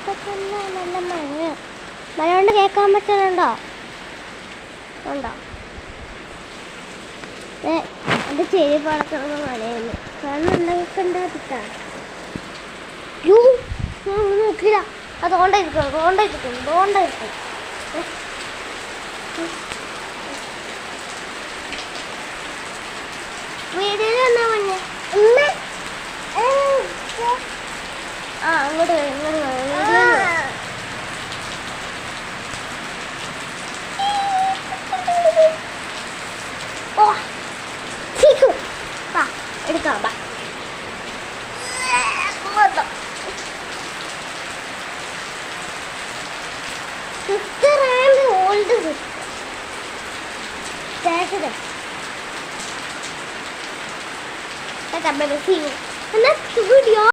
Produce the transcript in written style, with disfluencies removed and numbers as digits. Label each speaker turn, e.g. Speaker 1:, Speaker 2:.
Speaker 1: നല്ല മഴ മഴ കൊണ്ട് കേൾക്കാൻ പറ്റുന്നുണ്ടോ? ഉണ്ടോ? എൻ്റെ ചെവി പടക്കുന്ന മഴയുന്നു കാണുന്നുണ്ടെങ്കിൽ കണ്ടാ യൂ നോക്കില്ല. അത് കൊണ്ടിരിക്കും വീട്ടിൽ വന്നാ മഞ്ഞ അങ്ങോട്ട് ഓ എടുക്കാം sister and old sister. Next video.